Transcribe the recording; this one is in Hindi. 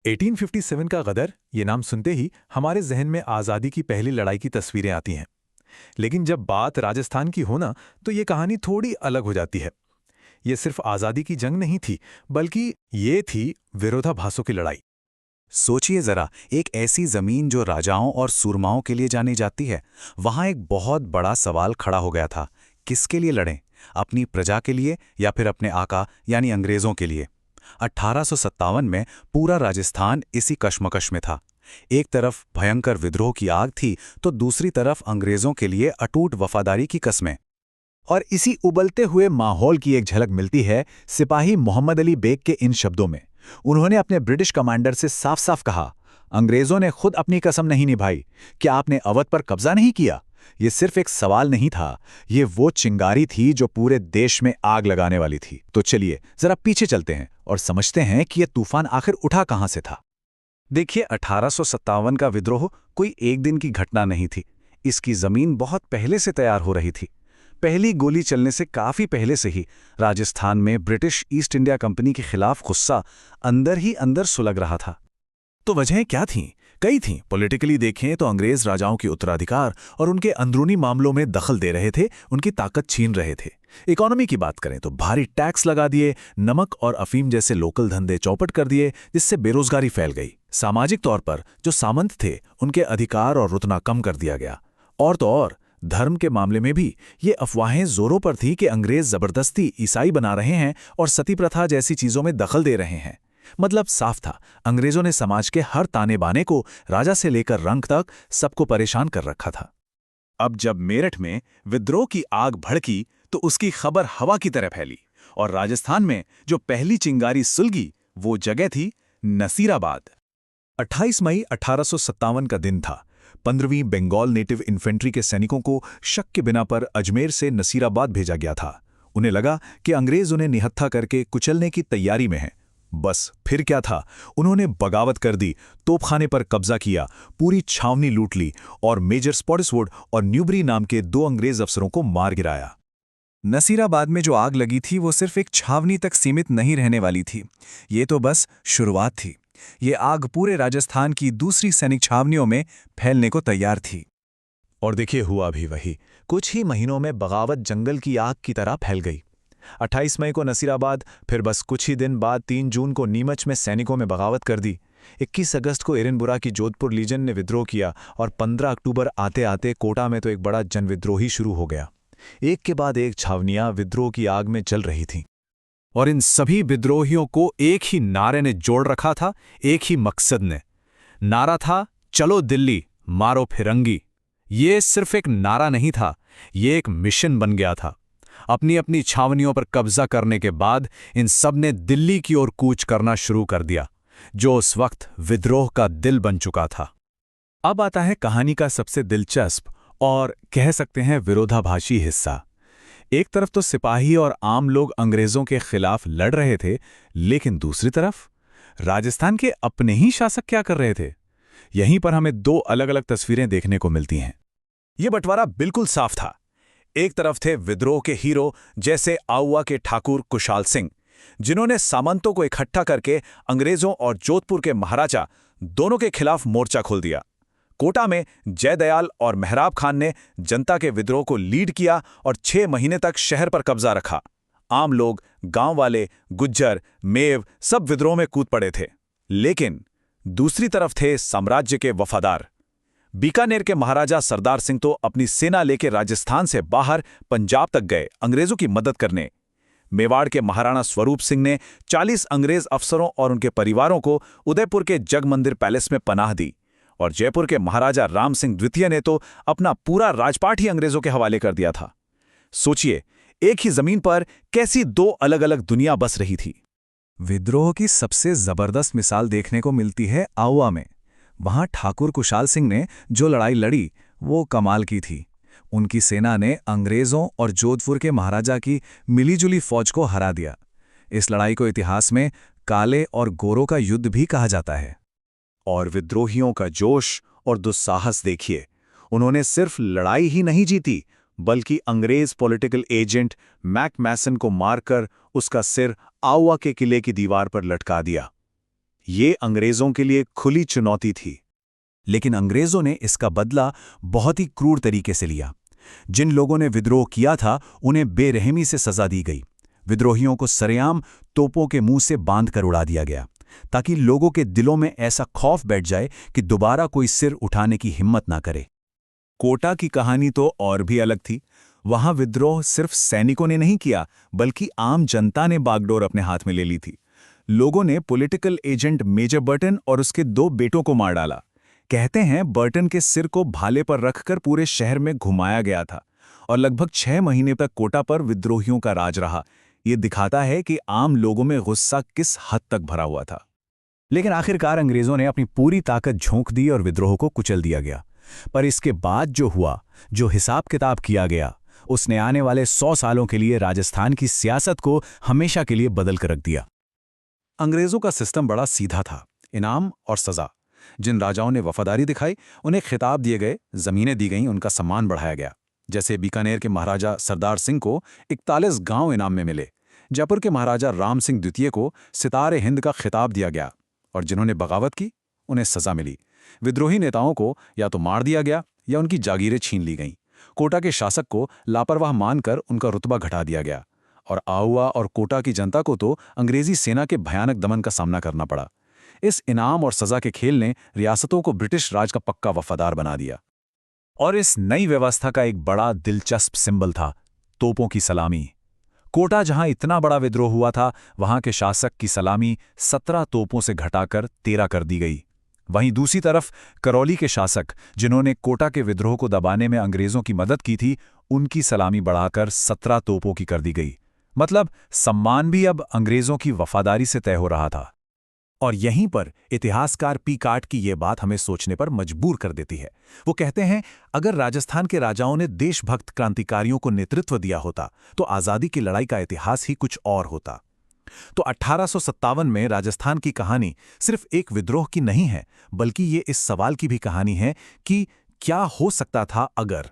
1857 का गदर ये नाम सुनते ही हमारे जहन में आज़ादी की पहली लड़ाई की तस्वीरें आती हैं। लेकिन जब बात राजस्थान की हो ना, तो ये कहानी थोड़ी अलग हो जाती है। ये सिर्फ आज़ादी की जंग नहीं थी, बल्कि ये थी विरोधाभासों की लड़ाई। सोचिए जरा, एक ऐसी जमीन जो राजाओं और सूरमाओं के लिए जानी जाती है, वहां एक बहुत बड़ा सवाल खड़ा हो गया था। किसके लिए लड़ें? अपनी प्रजा के लिए या फिर अपने आका यानी अंग्रेजों के लिए? 1857 में पूरा राजस्थान इसी कश्मकश में था। एक तरफ भयंकर विद्रोह की आग थी, तो दूसरी तरफ अंग्रेजों के लिए अटूट वफादारी की कस्में। और इसी उबलते हुए माहौल की एक झलक मिलती है सिपाही मोहम्मद अली बेग के इन शब्दों में। उन्होंने अपने ब्रिटिश कमांडर से साफ साफ कहा, अंग्रेजों ने खुद अपनी कसम नहीं निभाई। क्या आपने अवध पर कब्जा नहीं किया? ये सिर्फ एक सवाल नहीं था, ये वो चिंगारी थी जो पूरे देश में आग लगाने वाली थी। तो चलिए जरा पीछे चलते हैं और समझते हैं कि यह तूफान आखिर उठा कहां से था। देखिए, 1857 का विद्रोह कोई एक दिन की घटना नहीं थी। इसकी जमीन बहुत पहले से तैयार हो रही थी। पहली गोली चलने से काफी पहले से ही राजस्थान में ब्रिटिश ईस्ट इंडिया कंपनी के खिलाफ गुस्सा अंदर ही अंदर सुलग रहा था। तो वजहें क्या थीं? कई थीं। पॉलिटिकली देखें तो अंग्रेज राजाओं के उत्तराधिकार और उनके अंदरूनी मामलों में दखल दे रहे थे, उनकी ताकत छीन रहे थे। इकोनॉमी की बात करें तो भारी टैक्स लगा दिए, नमक और अफीम जैसे लोकल धंधे चौपट कर दिए, जिससे बेरोजगारी फैल गई। सामाजिक तौर पर जो सामंत थे, उनके अधिकार और रुतना कम कर दिया गया। और तो और धर्म के मामले में भी ये अफवाहें जोरों पर थी कि अंग्रेज जबरदस्ती ईसाई बना रहे हैं और सती प्रथा जैसी चीजों में दखल दे रहे हैं। मतलब साफ था, अंग्रेजों ने समाज के हर ताने बाने को, राजा से लेकर रंक तक, सबको परेशान कर रखा था। अब जब मेरठ में विद्रोह की आग भड़की, तो उसकी खबर हवा की तरह फैली। और राजस्थान में जो पहली चिंगारी सुलगी, वो जगह थी नसीराबाद। 28 मई 1857 का दिन था। 15वीं बंगाल नेटिव इन्फेंट्री के सैनिकों को शक के बिना पर अजमेर से नसीराबाद भेजा गया था। उन्हें लगा कि अंग्रेज उन्हें निहत्था करके कुचलने की तैयारी में हैं। बस फिर क्या था, उन्होंने बगावत कर दी, तोपखाने पर कब्जा किया, पूरी छावनी लूट ली और मेजर स्पॉटिसवुड और न्यूबरी नाम के 2 अंग्रेज अफसरों को मार गिराया। नसीराबाद में जो आग लगी थी, वो सिर्फ एक छावनी तक सीमित नहीं रहने वाली थी। ये तो बस शुरुआत थी। ये आग पूरे राजस्थान की दूसरी सैनिक छावनियों में फैलने को तैयार थी। और देखिए, हुआ भी वही। कुछ ही महीनों में बगावत जंगल की आग की तरह फैल गई। 28 मई को नसीराबाद, फिर बस कुछ ही दिन बाद 3 जून को नीमच में सैनिकों में बगावत कर दी। 21 अगस्त को एरनबुरा की जोधपुर लीजन ने विद्रोह किया और 15 अक्टूबर आते आते कोटा में तो एक बड़ा जनविद्रोह ही शुरू हो गया। एक के बाद एक छावनियां विद्रोह की आग में जल रही थीं। और इन सभी विद्रोहियों को एक ही नारे ने जोड़ रखा था, एक ही मकसद ने। नारा था, चलो दिल्ली, मारो फिरंगी। ये सिर्फ एक नारा नहीं था, ये एक मिशन बन गया था। अपनी अपनी छावनियों पर कब्जा करने के बाद इन सब ने दिल्ली की ओर कूच करना शुरू कर दिया, जो उस वक्त विद्रोह का दिल बन चुका था। अब आता है कहानी का सबसे दिलचस्प और कह सकते हैं विरोधाभासी हिस्सा। एक तरफ तो सिपाही और आम लोग अंग्रेजों के खिलाफ लड़ रहे थे, लेकिन दूसरी तरफ राजस्थान के अपने ही शासक क्या कर रहे थे? यहीं पर हमें 2 अलग अलग तस्वीरें देखने को मिलती हैं। ये बंटवारा बिल्कुल साफ था। एक तरफ थे विद्रोह के हीरो जैसे आउवा के ठाकुर कुशाल सिंह, जिन्होंने सामंतों को इकट्ठा करके अंग्रेजों और जोधपुर के महाराजा दोनों के खिलाफ मोर्चा खोल दिया। कोटा में जयदयाल और मेहराब खान ने जनता के विद्रोह को लीड किया और 6 महीने तक शहर पर कब्जा रखा। आम लोग, गांव वाले, गुज्जर, मेव सब विद्रोह में कूद पड़े थे। लेकिन दूसरी तरफ थे साम्राज्य के वफादार। बीकानेर के महाराजा सरदार सिंह तो अपनी सेना लेकर राजस्थान से बाहर पंजाब तक गए अंग्रेजों की मदद करने। मेवाड़ के महाराणा स्वरूप सिंह ने 40 अंग्रेज अफसरों और उनके परिवारों को उदयपुर के जगमंदिर पैलेस में पनाह दी। और जयपुर के महाराजा राम सिंह द्वितीय ने तो अपना पूरा राजपाट ही अंग्रेजों के हवाले कर दिया था। सोचिए, एक ही जमीन पर कैसी 2 अलग अलग दुनिया बस रही थी। विद्रोह की सबसे जबरदस्त मिसाल देखने को मिलती है आउवा में। वहां ठाकुर कुशाल सिंह ने जो लड़ाई लड़ी, वो कमाल की थी। उनकी सेना ने अंग्रेजों और जोधपुर के महाराजा की मिलीजुली फौज को हरा दिया। इस लड़ाई को इतिहास में काले और गोरों का युद्ध भी कहा जाता है। और विद्रोहियों का जोश और दुस्साहस देखिए। उन्होंने सिर्फ लड़ाई ही नहीं जीती, बल्कि अंग्रेज पॉलिटिकल एजेंट मैक मैसन को मारकर उसका सिर आउवा के किले की दीवार पर लटका दिया। ये अंग्रेजों के लिए खुली चुनौती थी। लेकिन अंग्रेजों ने इसका बदला बहुत ही क्रूर तरीके से लिया। जिन लोगों ने विद्रोह किया था उन्हें बेरहमी से सजा दी गई। विद्रोहियों को सरेआम तोपों के मुंह से बांधकर उड़ा दिया गया, ताकि लोगों के दिलों में ऐसा खौफ बैठ जाए कि दोबारा कोई सिर उठाने की हिम्मत ना करे। कोटा की कहानी तो और भी अलग थी। वहां विद्रोह सिर्फ सैनिकों ने नहीं किया, बल्कि आम जनता ने बागडोर अपने हाथ में ले ली थी। लोगों ने पॉलिटिकल एजेंट मेजर बर्टन और उसके 2 बेटों को मार डाला। कहते हैं बर्टन के सिर को भाले पर रखकर पूरे शहर में घुमाया गया था और लगभग 6 महीने तक कोटा पर विद्रोहियों का राज रहा। ये दिखाता है कि आम लोगों में गुस्सा किस हद तक भरा हुआ था। लेकिन आखिरकार अंग्रेजों ने अपनी पूरी ताकत झोंक दी और विद्रोह को कुचल दिया गया। पर इसके बाद जो हुआ, जो हिसाब किताब किया गया, उसने आने वाले 100 सालों के लिए राजस्थान की सियासत को हमेशा के लिए बदल कर रख दिया। अंग्रेजों का सिस्टम बड़ा सीधा था, इनाम और सजा। जिन राजाओं ने वफादारी दिखाई उन्हें खिताब दिए गए, जमीनें दी गईं, उनका सम्मान बढ़ाया गया। जैसे बीकानेर के महाराजा सरदार सिंह को 41 गांव इनाम में मिले, जयपुर के महाराजा राम सिंह द्वितीय को सितारे हिंद का खिताब दिया गया, और जिन्होंने बगावत की उन्हें सजा मिली। विद्रोही नेताओं को या तो मार दिया गया या उनकी जागीरें छीन ली गईं। कोटा के शासक को लापरवाह मानकर उनका रुतबा घटा दिया गया, और आहुआ और कोटा की जनता को तो अंग्रेजी सेना के भयानक दमन का सामना करना पड़ा। इस इनाम और सजा के खेल ने रियासतों को ब्रिटिश राज का पक्का वफादार बना दिया। और इस नई व्यवस्था का एक बड़ा दिलचस्प सिंबल था तोपों की सलामी। कोटा जहां इतना बड़ा विद्रोह हुआ था, वहां के शासक की सलामी 17 तोपों से घटाकर 13 कर दी गई। वहीं दूसरी तरफ करौली के शासक, जिन्होंने कोटा के विद्रोह को दबाने में अंग्रेजों की मदद की थी, उनकी सलामी बढ़ाकर 17 तोपों की कर दी गई। मतलब सम्मान भी अब अंग्रेजों की वफादारी से तय हो रहा था। और यहीं पर इतिहासकार पीकार्ट की ये बात हमें सोचने पर मजबूर कर देती है। वो कहते हैं, अगर राजस्थान के राजाओं ने देशभक्त क्रांतिकारियों को नेतृत्व दिया होता तो आज़ादी की लड़ाई का इतिहास ही कुछ और होता। तो 1857 में राजस्थान की कहानी सिर्फ एक विद्रोह की नहीं है, बल्कि ये इस सवाल की भी कहानी है कि क्या हो सकता था अगर